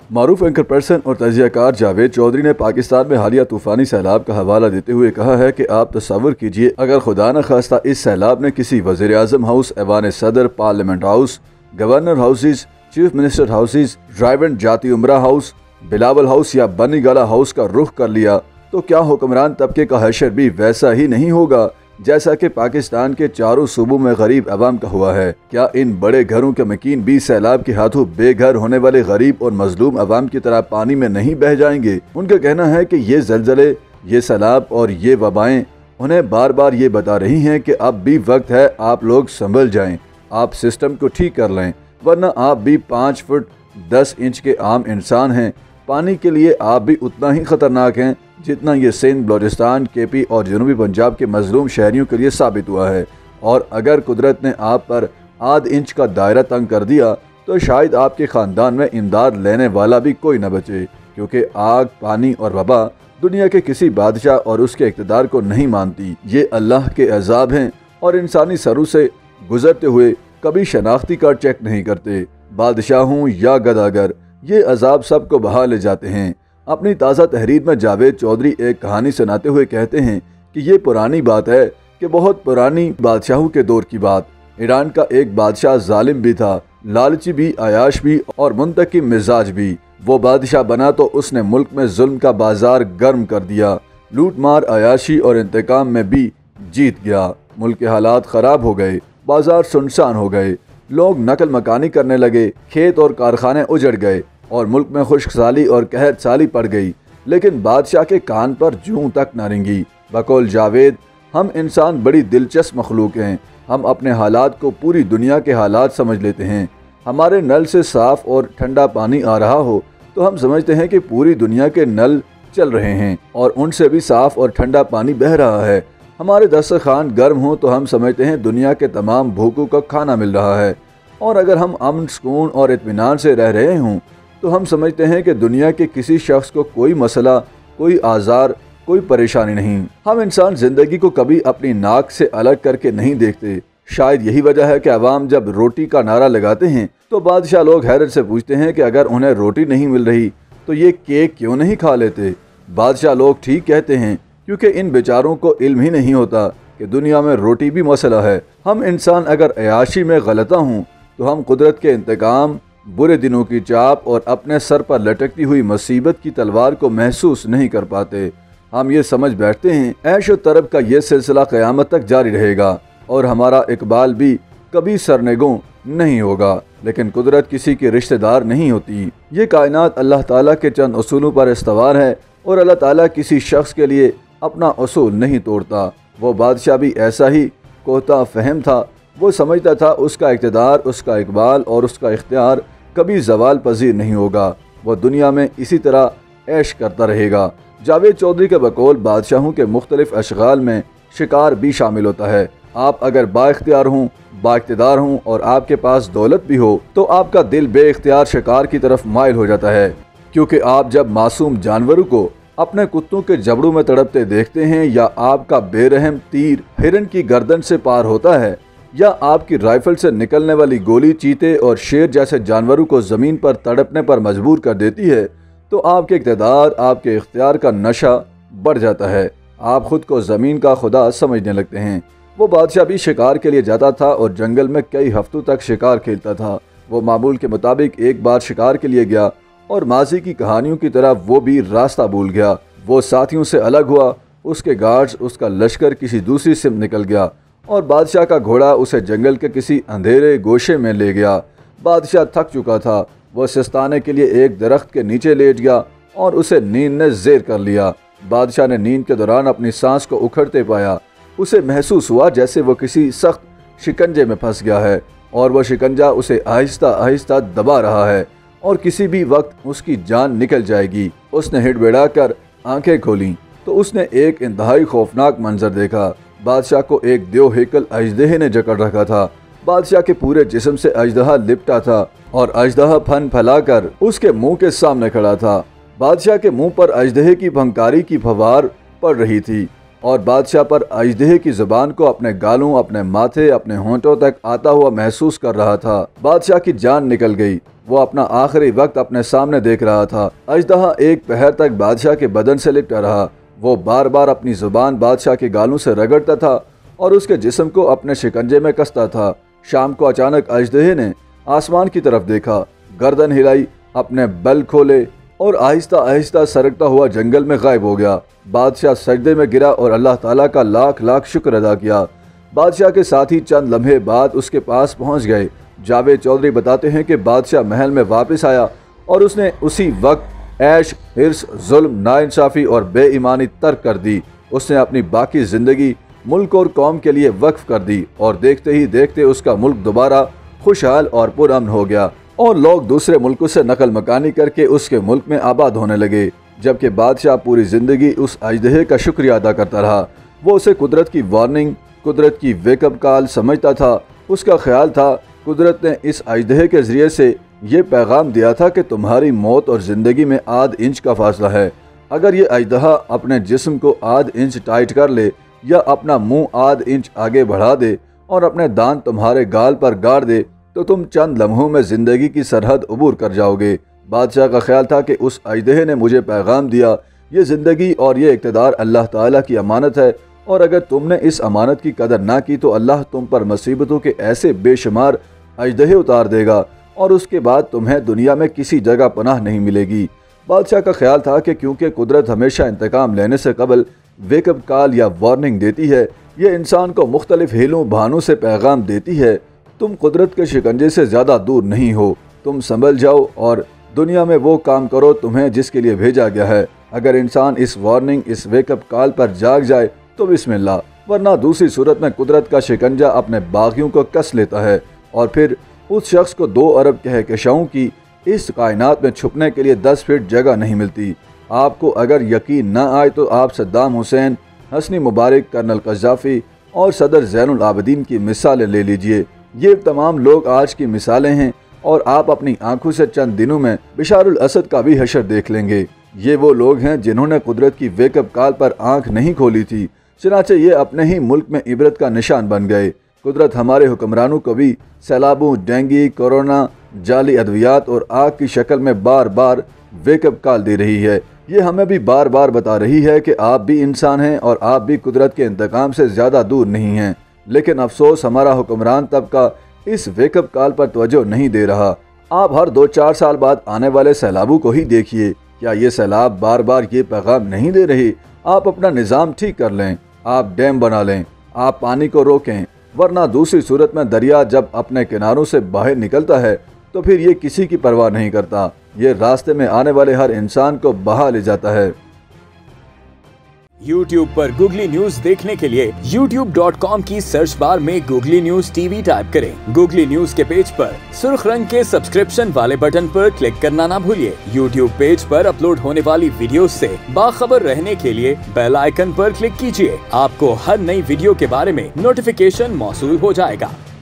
معروف anchor person اور تجزیہ کار جاوید چودھری نے پاکستان میں حالیہ طوفانی سیلاب کا حوالہ دیتے ہوئے کہا ہے کہ آپ تصور کیجئے اگر خدا نہ خواستہ اس سیلاب نے کسی وزیر اعظم ہاؤس، ایوان صدر، parliament house, governor houses, chief minister houses, ڈرائیونٹ جاتی عمرہ ہاؤس، بلاول ہاؤس یا بنی گالا ہاؤس کا رخ کر لیا تو کیا حکمران طبقے کا حشر بھی ویسا ہی نہیں ہوگا جیسا کہ پاکستان کے چاروں صوبوں میں غریب عوام کا ہوا ہے؟ کیا ان بڑے گھروں کے مکین بھی سیلاب کے ہاتھوں بے گھر ہونے والے غریب اور مظلوم عوام کی طرح پانی میں نہیں بہہ جائیں گے؟ ان کا کہنا ہے کہ یہ زلزلے، یہ سیلاب اور یہ وبائیں انہیں بار بار یہ بتا رہی ہیں کہ اب بھی وقت ہے، آپ لوگ سنبھل جائیں، آپ سسٹم کو ٹھیک کر لیں، ورنہ آپ بھی 5 فٹ 10 انچ کے عام انسان ہیں، پانی کے لیے آپ بھی اتنا ہی خطرناک ہیں جتنا یہ سندھ، بلوچستان، کے پی اور جنوبی پنجاب کے مظلوم شہریوں کے لیے ثابت ہوا ہے۔ اور اگر قدرت نے آپ پر آدھ انچ کا دائرہ تنگ کر دیا تو شاید آپ کے خاندان میں امداد لینے والا بھی کوئی نہ بچے، کیونکہ آگ، پانی اور وبا دنیا کے کسی بادشاہ اور اس کے اقتدار کو نہیں مانتی۔ یہ اللہ کے عذاب ہیں اور انسانی سروں سے گزرتے ہوئے کبھی شناختی کارڈ چیک نہیں کرتے۔ بادشاہ ہوں یا گداگر، یہ عذاب سب کو بہا لے جاتے ہیں۔ اپنی تازہ تحریر میں جاوید چودھری ایک کہانی سناتے ہوئے کہتے ہیں کہ یہ پرانی بات ہے کہ بہت پرانی بادشاہوں کے دور کی بات۔ ایران کا ایک بادشاہ ظالم بھی تھا، لالچی بھی، عیاش بھی اور منتقم مزاج بھی۔ وہ بادشاہ بنا تو اس نے ملک میں ظلم کا بازار گرم کر دیا، لوٹ مار، عیاشی اور انتقام میں بھی جیت گیا۔ ملک کے حالات خراب ہو گئے، بازار سنسان ہو گئے، لوگ نقل مکانی کرنے لگے، کھیت اور کارخانے اجڑ گئے اور ملک میں خشک سالی اور قحط سالی پڑ گئی، لیکن بادشاہ کے کان پر جوں تک نہ رنگی۔ بقول جاوید، ہم انسان بڑی دلچسپ مخلوق ہیں، ہم اپنے حالات کو پوری دنیا کے حالات سمجھ لیتے ہیں۔ ہمارے نل سے صاف اور ٹھنڈا پانی آ رہا ہو تو ہم سمجھتے ہیں کہ پوری دنیا کے نل چل رہے ہیں اور ان سے بھی صاف اور ٹھنڈا پانی بہہ رہا ہے۔ ہمارے دسترخوان گرم ہوں تو ہم سمجھتے ہیں دنیا کے تمام بھوکوں کا کھانا مل رہا ہے، اور اگر ہم امن، سکون اور اطمینان سے رہ رہے ہوں تو ہم سمجھتے ہیں کہ دنیا کے کسی شخص کو کوئی مسئلہ، کوئی آزار، کوئی پریشانی نہیں۔ ہم انسان زندگی کو کبھی اپنی ناک سے الگ کر کے نہیں دیکھتے۔ شاید یہی وجہ ہے کہ عوام جب روٹی کا نعرہ لگاتے ہیں تو بادشاہ لوگ حیرت سے پوچھتے ہیں کہ اگر انہیں روٹی نہیں مل رہی تو یہ کیک کیوں نہیں کھا لیتے؟ بادشاہ لوگ ٹھیک کہتے ہیں، کیونکہ ان بیچاروں کو علم ہی نہیں ہوتا کہ دنیا میں روٹی بھی مسئلہ ہے۔ ہم انسان اگر عیاشی میں غلطہ ہوں تو ہم قدرت کے انتقام، برے دنوں کی چاپ اور اپنے سر پر لٹکتی ہوئی مصیبت کی تلوار کو محسوس نہیں کر پاتے۔ ہم یہ سمجھ بیٹھتے ہیں عیش و طرب کا یہ سلسلہ قیامت تک جاری رہے گا اور ہمارا اقبال بھی کبھی سرنگوں نہیں ہوگا، لیکن قدرت کسی کی رشتہ دار نہیں ہوتی۔ یہ کائنات اللہ تعالیٰ کے چند اصولوں پر استوار ہے اور اللہ تعالیٰ کسی شخص کے لیے اپنا اصول نہیں توڑتا۔ وہ بادشاہ بھی ایسا ہی کوتا فہم تھا، وہ سمجھتا تھا اس کا اقتدار، اس کا اقبال اور اس کا اختیار کبھی زوال پذیر نہیں ہوگا، وہ دنیا میں اسی طرح عیش کرتا رہے گا۔ جاوید چودھری کے بقول بادشاہوں کے مختلف اشغال میں شکار بھی شامل ہوتا ہے۔ آپ اگر با اختیار ہوں، با اقتدار ہوں اور آپ کے پاس دولت بھی ہو تو آپ کا دل بے اختیار شکار کی طرف مائل ہو جاتا ہے، کیونکہ آپ جب معصوم جانوروں کو اپنے کتوں کے جبڑوں میں تڑپتے دیکھتے ہیں، یا آپ کا بے رحم تیر ہرن کی گردن سے پار ہوتا ہے، یا آپ کی رائفل سے نکلنے والی گولی چیتے اور شیر جیسے جانوروں کو زمین پر تڑپنے پر مجبور کر دیتی ہے، تو آپ کے اقتدار، آپ کے اختیار کا نشہ بڑھ جاتا ہے، آپ خود کو زمین کا خدا سمجھنے لگتے ہیں۔ وہ بادشاہ بھی شکار کے لیے جاتا تھا اور جنگل میں کئی ہفتوں تک شکار کھیلتا تھا۔ وہ معمول کے مطابق ایک بار شکار کے لیے گیا اور ماضی کی کہانیوں کی طرح وہ بھی راستہ بھول گیا۔ وہ ساتھیوں سے الگ ہوا، اس کے گارڈز، اس کا لشکر کسی دوسری سمت نکل گیا اور بادشاہ کا گھوڑا اسے جنگل کے کسی اندھیرے گوشے میں لے گیا۔ بادشاہ تھک چکا تھا، وہ سستانے کے لیے ایک درخت کے نیچے لیٹ گیا اور اسے نیند نے زیر کر لیا۔ بادشاہ نے نیند کے دوران اپنی سانس کو اکھڑتے پایا، اسے محسوس ہوا جیسے وہ کسی سخت شکنجے میں پھنس گیا ہے اور وہ شکنجہ اسے آہستہ آہستہ دبا رہا ہے اور کسی بھی وقت اس کی جان نکل جائے گی۔ اس نے ہڑبڑا کر آنکھیں کھولیں تو اس نے ایک انتہائی خوفناک منظر دیکھا۔ بادشاہ کو ایک دیو ہیکل اژدہے نے جکڑ رکھا تھا۔ بادشاہ کے پورے جسم سے اژدہا لپٹا تھا اور اژدہا پھن پھیلا کر اس کے منہ کے سامنے کھڑا تھا۔ بادشاہ کے منہ پر اژدہے کی پھنکاری کی پھوار پڑ رہی تھی اور بادشاہ پر اژدہے کی زبان کو اپنے گالوں، اپنے ماتھے، اپنے ہونٹوں تک آتا ہوا محسوس کر رہا تھا۔ بادشاہ کی جان نکل گئی۔ وہ اپنا آخری وقت اپنے سامنے دیکھ رہا تھا۔ اژدہا ایک پہر تک بادشاہ کے بدن سے لپٹا رہا۔ وہ بار بار اپنی زبان بادشاہ کے گالوں سے رگڑتا تھا اور اس کے جسم کو اپنے شکنجے میں کستا تھا۔ شام کو اچانک اژدہے نے آسمان کی طرف دیکھا، گردن ہلائی، اپنے بل کھولے اور آہستہ آہستہ سرکتا ہوا جنگل میں غائب ہو گیا۔ بادشاہ سجدے میں گرا اور اللہ تعالیٰ کا لاکھ لاکھ شکر ادا کیا۔ بادشاہ کے ساتھی چند لمحے بعد اس کے پاس پہنچ گئے۔ جاوید چودھری بتاتے ہیں کہ بادشاہ محل میں واپس آیا اور اس نے اسی وقت عیش، حرص، ظلم، ناانصافی اور بے ایمانی ترک کر دی۔ اس نے اپنی باقی زندگی ملک اور قوم کے لیے وقف کر دی اور دیکھتے ہی دیکھتے اس کا ملک دوبارہ خوشحال اور پرامن ہو گیا اور لوگ دوسرے ملکوں سے نقل مکانی کر کے اس کے ملک میں آباد ہونے لگے۔ جبکہ بادشاہ پوری زندگی اس اژدہے کا شکریہ ادا کرتا رہا۔ وہ اسے قدرت کی وارننگ، قدرت کی ویک اپ کال سمجھتا تھا۔ اس کا خیال تھا قدرت نے اس اژدہے کے ذریعے سے یہ پیغام دیا تھا کہ تمہاری موت اور زندگی میں آدھ انچ کا فاصلہ ہے۔ اگر یہ اژدہا اپنے جسم کو آدھ انچ ٹائٹ کر لے یا اپنا منہ آدھ انچ آگے بڑھا دے اور اپنے دانت تمہارے گال پر گاڑ دے تو تم چند لمحوں میں زندگی کی سرحد عبور کر جاؤ گے۔ بادشاہ کا خیال تھا کہ اس اژدہے نے مجھے پیغام دیا، یہ زندگی اور یہ اقتدار اللہ تعالیٰ کی امانت ہے، اور اگر تم نے اس امانت کی قدر نہ کی تو اللہ تم پر مصیبتوں کے ایسے بے شمار اژدہے اتار دے گا اور اس کے بعد تمہیں دنیا میں کسی جگہ پناہ نہیں ملے گی۔ بادشاہ کا خیال تھا کہ کیونکہ قدرت ہمیشہ انتقام لینے سے قبل ویک اپ کال یا وارننگ دیتی ہے، یہ انسان کو مختلف ہیلوں بہانوں سے پیغام دیتی ہے، تم قدرت کے شکنجے سے زیادہ دور نہیں ہو، تم سنبھل جاؤ اور دنیا میں وہ کام کرو تمہیں جس کے لیے بھیجا گیا ہے۔ اگر انسان اس وارننگ، اس ویک اپ کال پر جاگ جائے تو بسم اللہ، ورنہ دوسری صورت میں قدرت کا شکنجہ اپنے باغیوں کو کس لیتا ہے اور پھر اس شخص کو 2 ارب کہکشاؤں کی اس کائنات میں چھپنے کے لیے 10 فٹ جگہ نہیں ملتی۔ آپ کو اگر یقین نہ آئے تو آپ صدام حسین، حسنی مبارک، کرنل قذافی اور صدر زین العابدین کی مثالیں لے لیجئے۔ یہ تمام لوگ آج کی مثالیں ہیں اور آپ اپنی آنکھوں سے چند دنوں میں بشار الاسد کا بھی حشر دیکھ لیں گے۔ یہ وہ لوگ ہیں جنہوں نے قدرت کی ویک اپ کال پر آنکھ نہیں کھولی تھی، چنانچہ یہ اپنے ہی ملک میں عبرت کا نشان بن گئے۔ قدرت ہمارے حکمرانوں کو بھی سیلابوں، ڈینگی، کورونا، جعلی ادویات اور آگ کی شکل میں بار بار ویک اپ کال دے رہی ہے۔ یہ ہمیں بھی بار بار بتا رہی ہے کہ آپ بھی انسان ہیں اور آپ بھی قدرت کے انتقام سے زیادہ دور نہیں ہیں، لیکن افسوس ہمارا حکمران طبقہ اس ویک اپ کال پر توجہ نہیں دے رہا۔ آپ ہر 2-4 سال بعد آنے والے سیلابوں کو ہی دیکھیے، کیا یہ سیلاب بار بار یہ پیغام نہیں دے رہی؟ آپ اپنا نظام ٹھیک کر لیں، آپ ڈیم بنا لیں، آپ پانی کو روکیں، ورنہ دوسری صورت میں دریا جب اپنے کناروں سے باہر نکلتا ہے تو پھر یہ کسی کی پرواہ نہیں کرتا، یہ راستے میں آنے والے ہر انسان کو بہا لے جاتا ہے۔ YouTube پر گوگلی نیوز دیکھنے کے لیے youtube.com کی سرچ بار میں googly news T V type کریں۔ گوگلی نیوز کے پیج پر سرخ رنگ کے سبسکرپشن والے بٹن پر کلک کرنا نہ بھولیے۔ YouTube پیج پر اپلوڈ ہونے والی ویڈیوز سے باخبر رہنے کے لیے بیل آئیکن پر کلک کیجیے۔ آپ کو ہر نئی ویڈیو کے بارے میں نوٹیفیکیشن موصول ہو جائے گا۔